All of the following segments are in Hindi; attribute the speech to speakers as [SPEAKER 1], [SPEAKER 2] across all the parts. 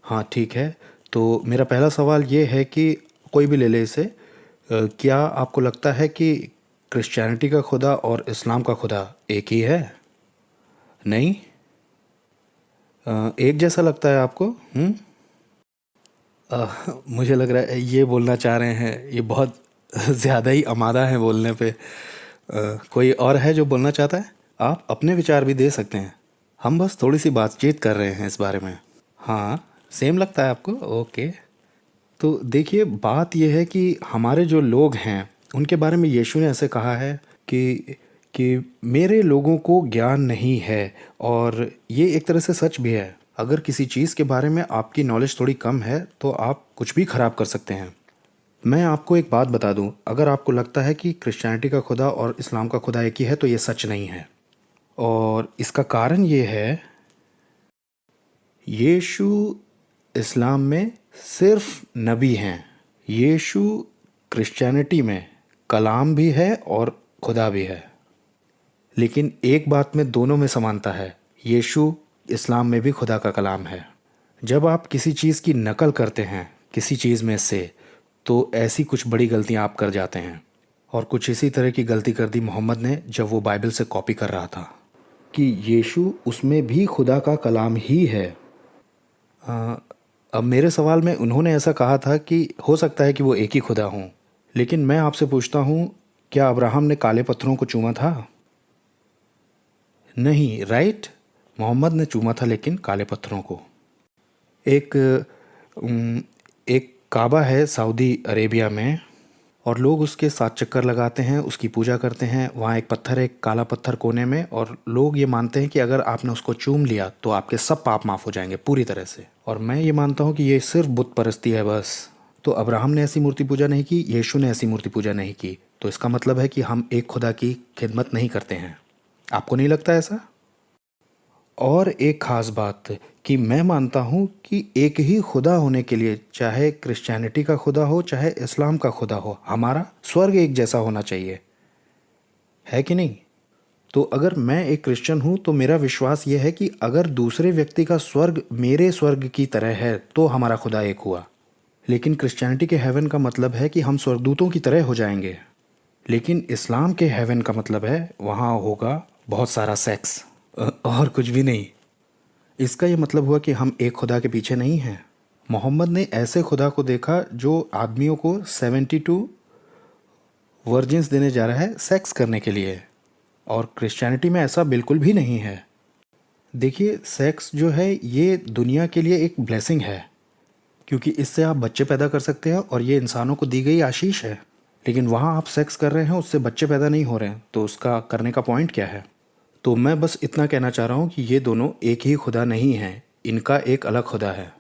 [SPEAKER 1] हाँ ठीक है। तो मेरा पहला सवाल ये है कि कोई भी ले ले इसे, क्या आपको लगता है कि क्रिश्चियनिटी का खुदा और इस्लाम का खुदा एक ही है? नहीं? एक जैसा लगता है आपको? मुझे लग रहा है ये बोलना चाह रहे हैं, ये बहुत ज़्यादा ही आमादा है बोलने पे। कोई और है जो बोलना चाहता है? आप अपने विचार भी दे सकते हैं। हम बस थोड़ी सी बातचीत कर रहे हैं इस बारे में। हाँ, सेम लगता है आपको? ओके। तो देखिए, बात यह है कि हमारे जो लोग हैं उनके बारे में यीशु ने ऐसे कहा है कि मेरे लोगों को ज्ञान नहीं है। और ये एक तरह से सच भी है। अगर किसी चीज़ के बारे में आपकी नॉलेज थोड़ी कम है तो आप कुछ भी ख़राब कर सकते हैं। मैं आपको एक बात बता दूं, अगर आपको लगता है कि क्रिश्चियनिटी का खुदा और इस्लाम का खुदा एक ही है तो ये सच नहीं है। और इसका कारण ये है, यीशु इस्लाम में सिर्फ नबी हैं। यीशु क्रिश्चियनिटी में कलाम भी है और खुदा भी है। लेकिन एक बात में दोनों में समानता है, यीशु इस्लाम में भी खुदा का कलाम है। जब आप किसी चीज़ की नकल करते हैं किसी चीज़ में से, तो ऐसी कुछ बड़ी गलतियां आप कर जाते हैं। और कुछ इसी तरह की गलती कर दी मोहम्मद ने जब वो बाइबल से कॉपी कर रहा था कि यीशु उसमें भी खुदा का कलाम ही है। अ, अब मेरे सवाल में उन्होंने ऐसा कहा था कि हो सकता है कि वो एक ही खुदा हों। लेकिन मैं आपसे पूछता हूँ, क्या अब्राहम ने काले पत्थरों को चूमा था? नहीं, राइट। मोहम्मद ने चूमा था लेकिन काले पत्थरों को। एक उम, एक काबा है सऊदी अरेबिया में, और लोग उसके 7 चक्कर लगाते हैं, उसकी पूजा करते हैं। वहाँ एक पत्थर है, एक काला पत्थर कोने में, और लोग ये मानते हैं कि अगर आपने उसको चूम लिया तो आपके सब पाप माफ़ हो जाएंगे पूरी तरह से। और मैं ये मानता हूँ कि ये सिर्फ बुत परस्ती है बस। तो अब्राहम ने ऐसी मूर्ति पूजा नहीं की, यीशु ने ऐसी मूर्ति पूजा नहीं की, तो इसका मतलब है कि हम एक खुदा की खिदमत नहीं करते हैं। आपको नहीं लगता ऐसा? और एक ख़ास बात कि मैं मानता हूँ कि एक ही खुदा होने के लिए, चाहे क्रिश्चियनिटी का खुदा हो चाहे इस्लाम का खुदा हो, हमारा स्वर्ग एक जैसा होना चाहिए, है कि नहीं? तो अगर मैं एक क्रिश्चियन हूँ तो मेरा विश्वास ये है कि अगर दूसरे व्यक्ति का स्वर्ग मेरे स्वर्ग की तरह है तो हमारा खुदा एक हुआ। लेकिन क्रिश्चियनिटी के हेवन का मतलब है कि हम स्वर्गदूतों की तरह हो जाएंगे। लेकिन इस्लाम के हेवन का मतलब है वहाँ होगा बहुत सारा सेक्स, और कुछ भी नहीं। इसका ये मतलब हुआ कि हम एक खुदा के पीछे नहीं हैं। मोहम्मद ने ऐसे खुदा को देखा जो आदमियों को 72 वर्जिन्स देने जा रहा है सेक्स करने के लिए, और क्रिश्चियनिटी में ऐसा बिल्कुल भी नहीं है। देखिए, सेक्स जो है ये दुनिया के लिए एक ब्लेसिंग है, क्योंकि इससे आप बच्चे पैदा कर सकते हैं और ये इंसानों को दी गई आशीष है। लेकिन वहाँ आप सेक्स कर रहे हैं, उससे बच्चे पैदा नहीं हो रहे हैं, तो उसका करने का पॉइंट क्या है? तो मैं बस इतना कहना चाह रहा हूँ कि ये दोनों एक ही खुदा नहीं हैं, इनका एक अलग खुदा है।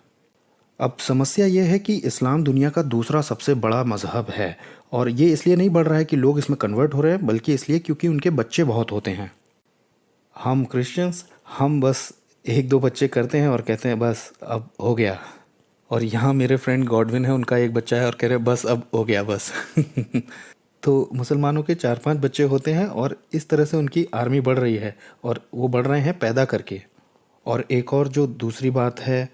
[SPEAKER 1] अब समस्या ये है कि इस्लाम दुनिया का दूसरा सबसे बड़ा मज़हब है, और ये इसलिए नहीं बढ़ रहा है कि लोग इसमें कन्वर्ट हो रहे हैं, बल्कि इसलिए क्योंकि उनके बच्चे बहुत होते हैं। हम क्रिश्चियंस, हम बस एक दो बच्चे करते हैं और कहते हैं बस अब हो गया। और यहाँ मेरे फ्रेंड गॉडविन है, उनका एक बच्चा है और कह रहे बस अब हो गया बस। तो मुसलमानों के 4-5 बच्चे होते हैं और इस तरह से उनकी आर्मी बढ़ रही है, और वो बढ़ रहे हैं पैदा करके। और एक और जो दूसरी बात है,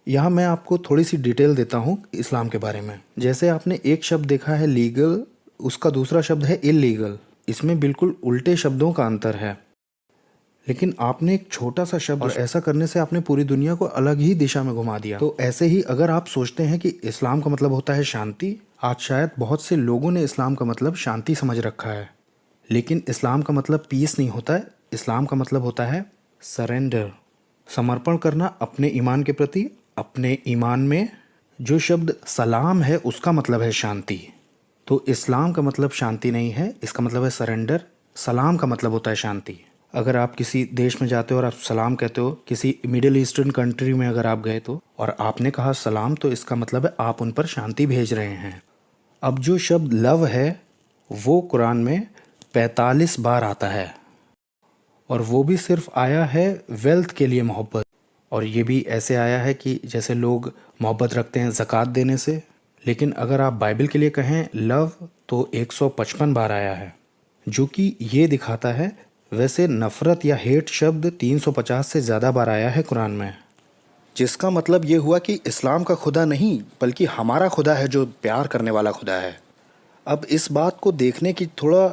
[SPEAKER 1] यहाँ मैं आपको थोड़ी सी डिटेल देता हूँ इस्लाम के बारे में। जैसे आपने एक शब्द देखा है लीगल, उसका दूसरा शब्द है इलीगल। इसमें बिल्कुल उल्टे शब्दों का अंतर है। लेकिन आपने एक छोटा सा शब्द, और ऐसा करने से आपने पूरी दुनिया को अलग ही दिशा में घुमा दिया। तो ऐसे ही अगर आप सोचते हैं कि इस्लाम का मतलब होता है शांति, आज शायद बहुत से लोगों ने इस्लाम का मतलब शांति समझ रखा है। लेकिन इस्लाम का मतलब पीस नहीं होता है। इस्लाम का मतलब होता है सरेंडर, समर्पण करना अपने ईमान के प्रति। अपने ईमान में जो शब्द सलाम है उसका मतलब है शांति। तो इस्लाम का मतलब शांति नहीं है, इसका मतलब है सरेंडर। सलाम का मतलब होता है शांति। अगर आप किसी देश में जाते हो और आप सलाम कहते हो, किसी मिडिल ईस्टर्न कंट्री में अगर आप गए तो, और आपने कहा सलाम, तो इसका मतलब है आप उन पर शांति भेज रहे हैं। अब जो शब्द लव है वो कुरान में 45 बार आता है, और वो भी सिर्फ आया है वेल्थ के लिए, मोहब्बत। और ये भी ऐसे आया है कि जैसे लोग मोहब्बत रखते हैं ज़कात देने से। लेकिन अगर आप बाइबल के लिए कहें लव, तो 155 बार आया है, जो कि ये दिखाता है। वैसे नफ़रत या हेट शब्द 350 से ज़्यादा बार आया है कुरान में। जिसका मतलब ये हुआ कि इस्लाम का खुदा नहीं बल्कि हमारा खुदा है जो प्यार करने वाला खुदा है। अब इस बात को देखने की थोड़ा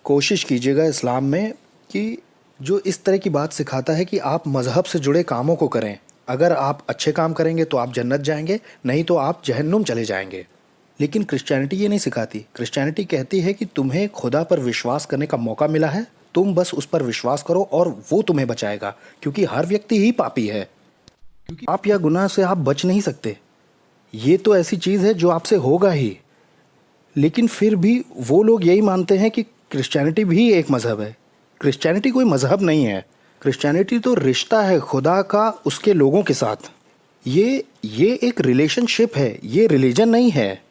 [SPEAKER 1] कोशिश कीजिएगा इस्लाम में कि जो इस तरह की बात सिखाता है कि आप मज़हब से जुड़े कामों को करें। अगर आप अच्छे काम करेंगे तो आप जन्नत जाएंगे, नहीं तो आप जहन्नुम चले जाएंगे। लेकिन क्रिश्चियनिटी ये नहीं सिखाती। क्रिश्चियनिटी कहती है कि तुम्हें खुदा पर विश्वास करने का मौका मिला है, तुम बस उस पर विश्वास करो और वो तुम्हें बचाएगा, क्योंकि हर व्यक्ति ही पापी है। क्योंकि आप या गुनाह से आप बच नहीं सकते। ये तो ऐसी चीज़ है जो आपसे होगा ही। लेकिन फिर भी वो लोग यही मानते हैं कि क्रिश्चियनिटी भी एक मज़हब है। क्रिश्चियनिटी कोई मज़हब नहीं है। क्रिश्चियनिटी तो रिश्ता है खुदा का उसके लोगों के साथ। ये एक रिलेशनशिप है, ये रिलीजन नहीं है।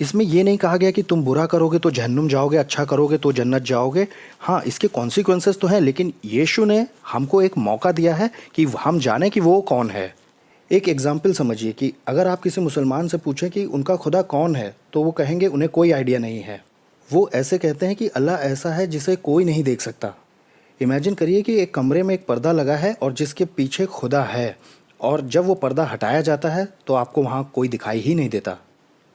[SPEAKER 1] इसमें ये नहीं कहा गया कि तुम बुरा करोगे तो जहन्नुम जाओगे, अच्छा करोगे तो जन्नत जाओगे। हाँ, इसके कॉन्सिक्वेंसेस तो हैं, लेकिन यीशु ने हमको एक मौका दिया है कि हम जाने कि वो कौन है। एक एग्जाम्पल समझिए कि अगर आप किसी मुसलमान से पूछें कि उनका खुदा कौन है, तो वो कहेंगे उन्हें कोई आइडिया नहीं है। वो ऐसे कहते हैं कि अल्लाह ऐसा है जिसे कोई नहीं देख सकता। इमेजिन करिए कि एक कमरे में एक पर्दा लगा है और जिसके पीछे खुदा है, और जब वो पर्दा हटाया जाता है तो आपको वहाँ कोई दिखाई ही नहीं देता।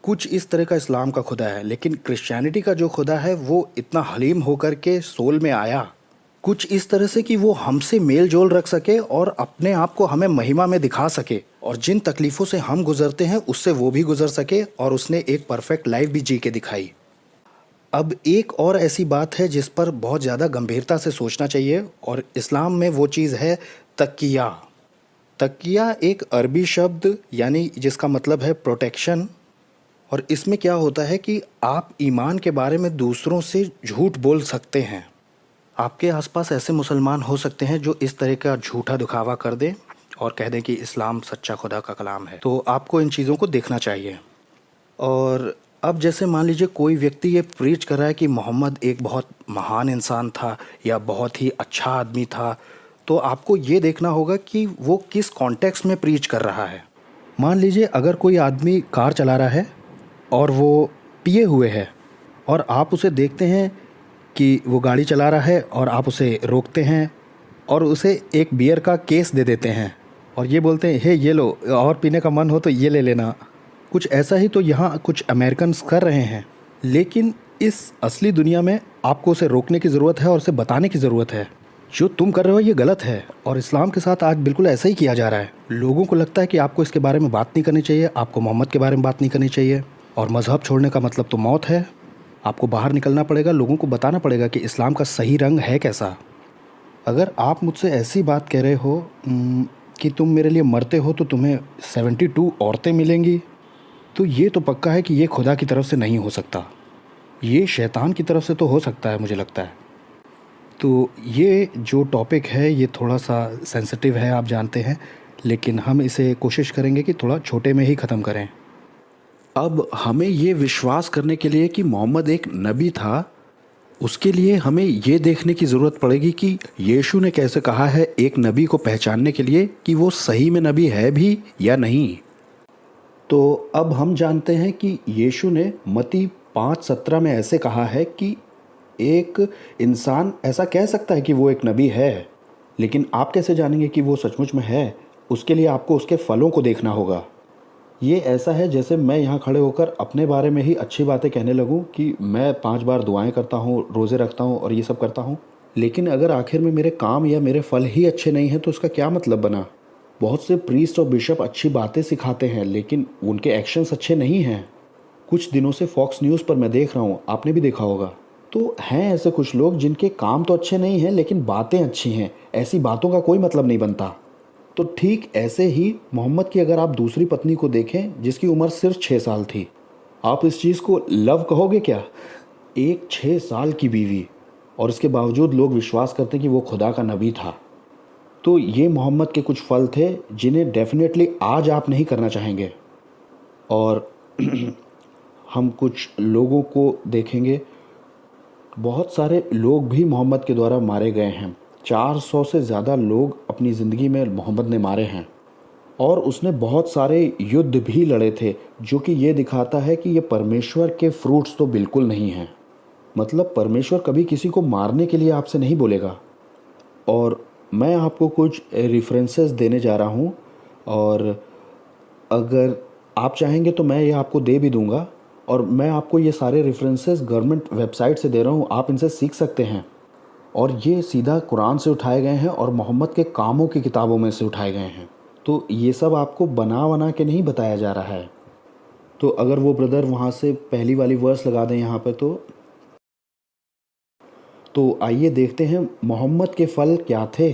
[SPEAKER 1] कुछ इस तरह का इस्लाम का खुदा है। लेकिन क्रिश्चियनिटी का जो खुदा है वो इतना हलीम होकर के सोल में आया, कुछ इस तरह से कि वो हमसे मेल जोल रख सके और अपने आप को हमें महिमा में दिखा सके, और जिन तकलीफ़ों से हम गुजरते हैं उससे वो भी गुजर सके, और उसने एक परफेक्ट लाइफ भी जी के दिखाई। अब एक और ऐसी बात है जिस पर बहुत ज़्यादा गंभीरता से सोचना चाहिए, और इस्लाम में वो चीज़ है तकिया। तकिया एक अरबी शब्द यानी जिसका मतलब है प्रोटेक्शन। और इसमें क्या होता है कि आप ईमान के बारे में दूसरों से झूठ बोल सकते हैं। आपके आसपास ऐसे मुसलमान हो सकते हैं जो इस तरह का झूठा दिखावा कर दें और कह दें कि इस्लाम सच्चा खुदा का कलाम है। तो आपको इन चीज़ों को देखना चाहिए। और अब जैसे मान लीजिए कोई व्यक्ति ये प्रीच कर रहा है कि मोहम्मद एक बहुत महान इंसान था या बहुत ही अच्छा आदमी था, तो आपको ये देखना होगा कि वो किस कॉन्टेक्स्ट में प्रीच कर रहा है। मान लीजिए अगर कोई आदमी कार चला रहा है और वो पिए हुए है, और आप उसे देखते हैं कि वो गाड़ी चला रहा है, और आप उसे रोकते हैं और उसे एक बियर का केस दे देते हैं और ये बोलते हैं हे ये लो, और पीने का मन हो तो ये ले लेना। कुछ ऐसा ही तो यहाँ कुछ अमेरिकन्स कर रहे हैं। लेकिन इस असली दुनिया में आपको उसे रोकने की ज़रूरत है और उसे बताने की ज़रूरत है जो तुम कर रहे हो ये गलत है। और इस्लाम के साथ आज बिल्कुल ऐसा ही किया जा रहा है। लोगों को लगता है कि आपको इसके बारे में बात नहीं करनी चाहिए, आपको मोहम्मद के बारे में बात नहीं करनी चाहिए, और मज़हब छोड़ने का मतलब तो मौत है। आपको बाहर निकलना पड़ेगा, लोगों को बताना पड़ेगा कि इस्लाम का सही रंग है कैसा। अगर आप मुझसे ऐसी बात कह रहे हो कि तुम मेरे लिए मरते हो तो तुम्हें 72 औरतें मिलेंगी, तो ये तो पक्का है कि ये खुदा की तरफ से नहीं हो सकता। ये शैतान की तरफ से तो हो सकता है मुझे लगता है। तो ये जो टॉपिक है ये थोड़ा सा सेंसिटिव है, आप जानते हैं, लेकिन हम इसे कोशिश करेंगे कि थोड़ा छोटे में ही ख़त्म करें। अब हमें ये विश्वास करने के लिए कि मोहम्मद एक नबी था, उसके लिए हमें ये देखने की ज़रूरत पड़ेगी कि यीशु ने कैसे कहा है एक नबी को पहचानने के लिए कि वो सही में नबी है भी या नहीं। तो अब हम जानते हैं कि यीशु ने मत्ती 5:17 में ऐसे कहा है कि एक इंसान ऐसा कह सकता है कि वो एक नबी है, लेकिन आप कैसे जानेंगे कि वो सचमुच में है? उसके लिए आपको उसके फलों को देखना होगा। ये ऐसा है जैसे मैं यहाँ खड़े होकर अपने बारे में ही अच्छी बातें कहने लगूँ कि मैं 5 बार दुआएं करता हूँ, रोज़े रखता हूँ और ये सब करता हूँ, लेकिन अगर आखिर में मेरे काम या मेरे फल ही अच्छे नहीं हैं तो उसका क्या मतलब बना? बहुत से प्रीस्ट और बिशप अच्छी बातें सिखाते हैं लेकिन उनके एक्शंस अच्छे नहीं हैं। कुछ दिनों से फॉक्स न्यूज़ पर मैं देख रहा हूँ, आपने भी देखा होगा, तो हैं ऐसे कुछ लोग जिनके काम तो अच्छे नहीं हैं लेकिन बातें अच्छी हैं। ऐसी बातों का कोई मतलब नहीं बनता। तो ठीक ऐसे ही मोहम्मद की अगर आप दूसरी पत्नी को देखें जिसकी उम्र सिर्फ 6 साल थी, आप इस चीज़ को लव कहोगे क्या? एक 6 साल की बीवी, और इसके बावजूद लोग विश्वास करते हैं कि वो खुदा का नबी था। तो ये मोहम्मद के कुछ फल थे जिन्हें डेफिनेटली आज आप नहीं करना चाहेंगे। और हम कुछ लोगों को देखेंगे, बहुत सारे लोग भी मोहम्मद के द्वारा मारे गए हैं। 400 से ज़्यादा लोग अपनी ज़िंदगी में मोहम्मद ने मारे हैं, और उसने बहुत सारे युद्ध भी लड़े थे, जो कि ये दिखाता है कि ये परमेश्वर के फ्रूट्स तो बिल्कुल नहीं हैं। मतलब परमेश्वर कभी किसी को मारने के लिए आपसे नहीं बोलेगा। और मैं आपको कुछ रेफरेंसेस देने जा रहा हूँ, और अगर आप चाहेंगे तो मैं ये आपको दे भी दूँगा, और मैं आपको ये सारे रेफरेंसेस गवर्नमेंट वेबसाइट से दे रहा हूँ, आप इनसे सीख सकते हैं। और ये सीधा कुरान से उठाए गए हैं और मोहम्मद के कामों की किताबों में से उठाए गए हैं। तो ये सब आपको बना बना के नहीं बताया जा रहा है। तो अगर वो ब्रदर वहाँ से पहली वाली वर्स लगा दें यहाँ पे, तो आइए देखते हैं मोहम्मद के फल क्या थे।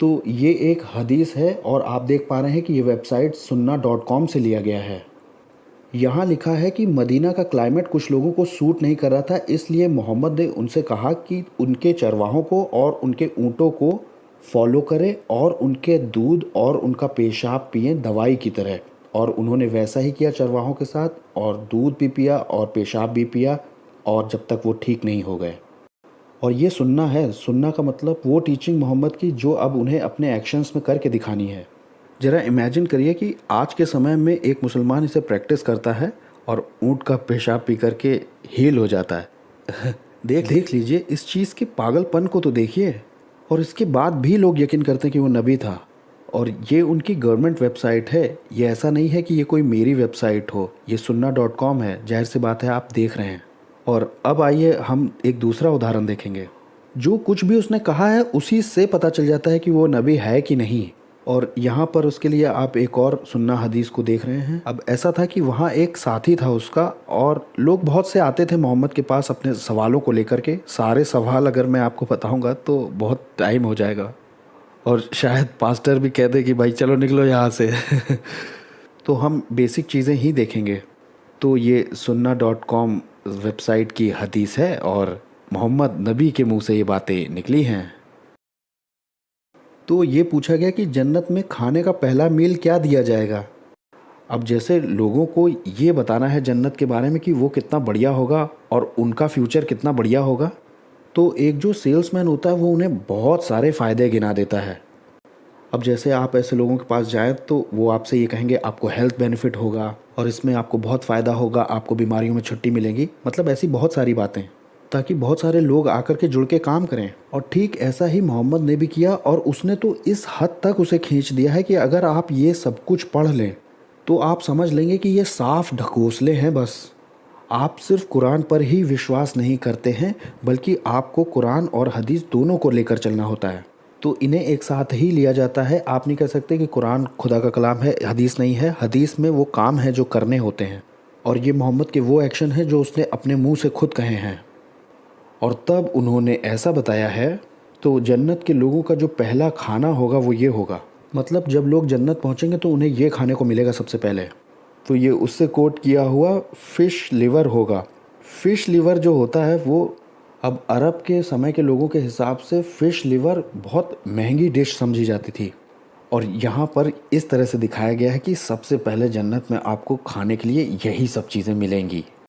[SPEAKER 1] तो ये एक हदीस है, और आप देख पा रहे हैं कि ये वेबसाइट sunna.com से लिया गया है। यहाँ लिखा है कि मदीना का क्लाइमेट कुछ लोगों को सूट नहीं कर रहा था, इसलिए मोहम्मद ने उनसे कहा कि उनके चरवाहों को और उनके ऊँटों को फॉलो करें और उनके दूध और उनका पेशाब पिएं दवाई की तरह। और उन्होंने वैसा ही किया चरवाहों के साथ, और दूध भी पिया और पेशाब भी पिया, और जब तक वो ठीक नहीं हो गए। और ये सुन्ना है। सुन्ना का मतलब वो टीचिंग मोहम्मद की जो अब उन्हें अपने एक्शंस में करके दिखानी है। ज़रा इमेजिन करिए कि आज के समय में एक मुसलमान इसे प्रैक्टिस करता है और ऊँट का पेशाब पी करके हील हो जाता है। देख लीजिए इस चीज़ के पागलपन को तो देखिए। और इसके बाद भी लोग यकीन करते हैं कि वो नबी था। और ये उनकी गवर्नमेंट वेबसाइट है, ये ऐसा नहीं है कि ये कोई मेरी वेबसाइट हो। ये sunna.com है, जाहिर सी बात है आप देख रहे हैं। और अब आइए हम एक दूसरा उदाहरण देखेंगे। जो कुछ भी उसने कहा है उसी से पता चल जाता है कि वो नबी है कि नहीं। और यहाँ पर उसके लिए आप एक और सुन्ना हदीस को देख रहे हैं। अब ऐसा था कि वहाँ एक साथी था उसका, और लोग बहुत से आते थे मोहम्मद के पास अपने सवालों को लेकर के। सारे सवाल अगर मैं आपको बताऊँगा तो बहुत टाइम हो जाएगा, और शायद पास्टर भी कह दे कि भाई चलो निकलो यहाँ से। तो हम बेसिक चीज़ें ही देखेंगे। तो ये sunna.com वेबसाइट की हदीस है, और मोहम्मद नबी के मुंह से ये बातें निकली हैं। तो ये पूछा गया कि जन्नत में खाने का पहला मील क्या दिया जाएगा। अब जैसे लोगों को ये बताना है जन्नत के बारे में कि वो कितना बढ़िया होगा और उनका फ्यूचर कितना बढ़िया होगा, तो एक जो सेल्समैन होता है वो उन्हें बहुत सारे फ़ायदे गिना देता है। अब जैसे आप ऐसे लोगों के पास जाएं तो वो आपसे ये कहेंगे आपको हेल्थ बेनिफिट होगा, और इसमें आपको बहुत फ़ायदा होगा, आपको बीमारियों में छुट्टी मिलेगी, मतलब ऐसी बहुत सारी बातें, ताकि बहुत सारे लोग आकर के जुड़ के काम करें। और ठीक ऐसा ही मोहम्मद ने भी किया, और उसने तो इस हद तक उसे खींच दिया है कि अगर आप ये सब कुछ पढ़ लें तो आप समझ लेंगे कि ये साफ ढकोसले हैं बस। आप सिर्फ कुरान पर ही विश्वास नहीं करते हैं, बल्कि आपको कुरान और हदीस दोनों को लेकर चलना होता है। तो इन्हें एक साथ ही लिया जाता है। आप नहीं कह सकते कि कुरान खुदा का कलाम है, हदीस नहीं है। हदीस में वो काम है जो करने होते हैं, और ये मोहम्मद के वो एक्शन है जो उसने अपने मुंह से खुद कहे हैं। और तब उन्होंने ऐसा बताया है। तो जन्नत के लोगों का जो पहला खाना होगा वो ये होगा, मतलब जब लोग जन्नत पहुंचेंगे तो उन्हें ये खाने को मिलेगा सबसे पहले। तो ये उससे कोट किया हुआ फ़िश लिवर होगा। फ़िश लिवर जो होता है वो, अब अरब के समय के लोगों के हिसाब से फ़िश लिवर बहुत महंगी डिश समझी जाती थी। और यहाँ पर इस तरह से दिखाया गया है कि सबसे पहले जन्नत में आपको खाने के लिए यही सब चीज़ें मिलेंगी।